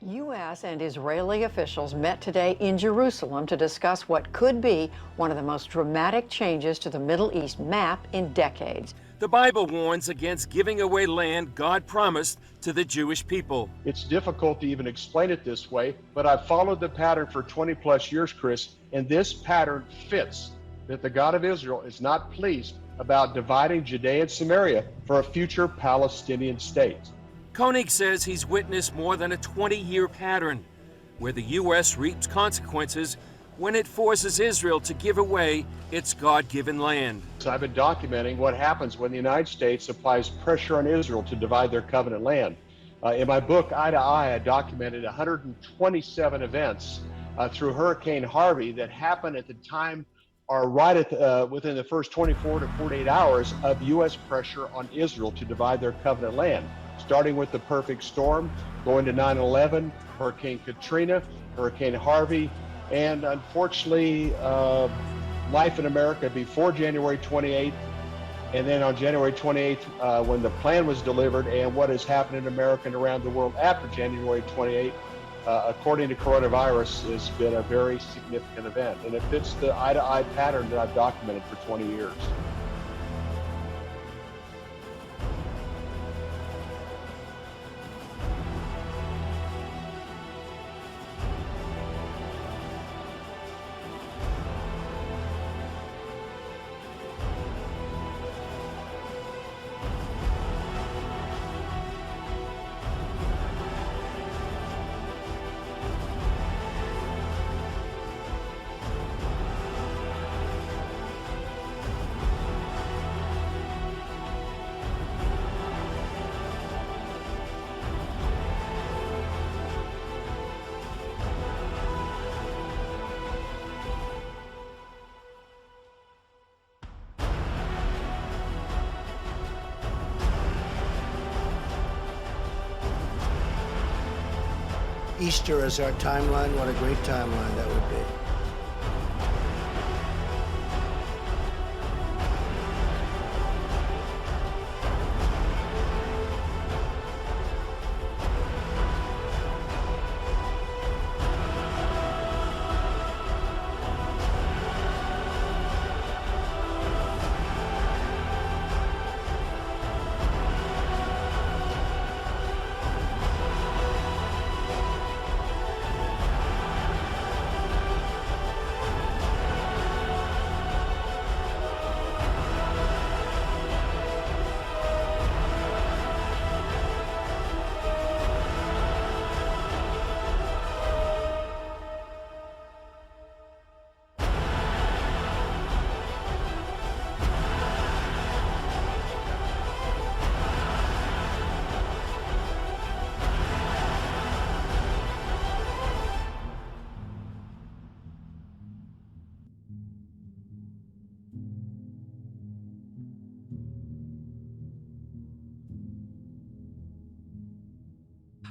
U.S. and Israeli officials met today in Jerusalem to discuss what could be one of the most dramatic changes to the Middle East map in decades. The Bible warns against giving away land God promised to the Jewish people. It's difficult to even explain it this way, but I've followed the pattern for 20 plus years, Chris, and this pattern fits that the God of Israel is not pleased about dividing Judea and Samaria for a future Palestinian state. Koenig says he's witnessed more than a 20-year pattern where the U.S. reaps consequences when it forces Israel to give away its God-given land. So I've been documenting what happens when the United States applies pressure on Israel to divide their covenant land. In my book, Eye to Eye, I documented 127 events through Hurricane Harvey that happened at the time or right at within the first 24 to 48 hours of U.S. pressure on Israel to divide their covenant land, starting with the perfect storm, going to 9/11, Hurricane Katrina, Hurricane Harvey, and unfortunately, life in America before January 28th, and then on January 28th, when the plan was delivered, and what has happened in America and around the world after January 28th, according to coronavirus, has been a very significant event. And it fits the eye-to-eye pattern that I've documented for 20 years. Easter as our timeline, what a great timeline that would be.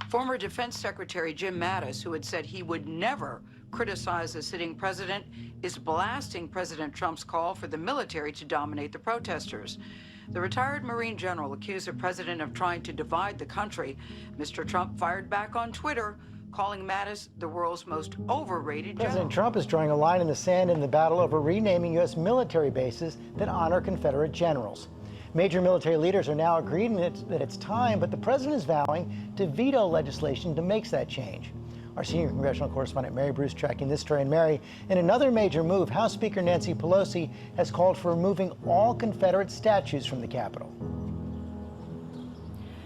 Former Defense Secretary Jim Mattis, who had said he would never criticize the sitting president, is blasting President Trump's call for the military to dominate the protesters. The retired Marine general accused the president of trying to divide the country. Mr. Trump fired back on Twitter, calling Mattis the world's most overrated general. President Trump is drawing a line in the sand in the battle over renaming U.S. military bases that honor Confederate generals. Major military leaders are now agreeing that it's time, but the president is vowing to veto legislation that makes that change. Our senior congressional correspondent Mary Bruce tracking this story. And Mary, in another major move, House Speaker Nancy Pelosi has called for removing all Confederate statues from the Capitol.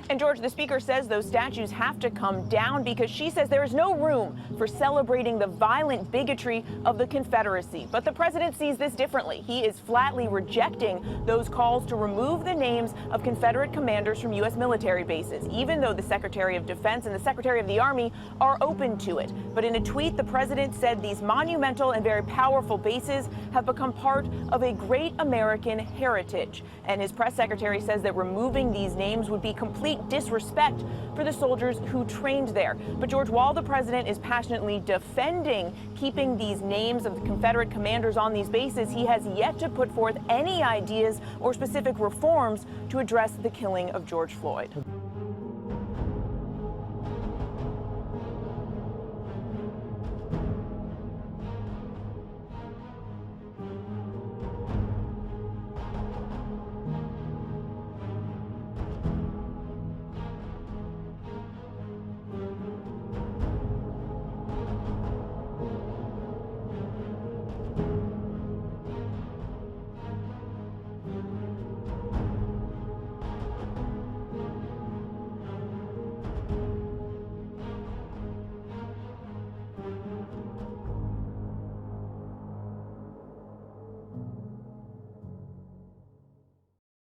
And George, the speaker says those statues have to come down because she says there is no room for celebrating the violent bigotry of the Confederacy. But the president sees this differently. He is flatly rejecting those calls to remove the names of Confederate commanders from U.S. military bases, even though the Secretary of Defense and the Secretary of the Army are open to it. But in a tweet, the president said these monumental and very powerful bases have become part of a great American heritage. And his press secretary says that removing these names would be complete disrespect for the soldiers who trained there. But George, while the president is passionately defending keeping these names of the Confederate commanders on these bases, he has yet to put forth any ideas or specific reforms to address the killing of George Floyd.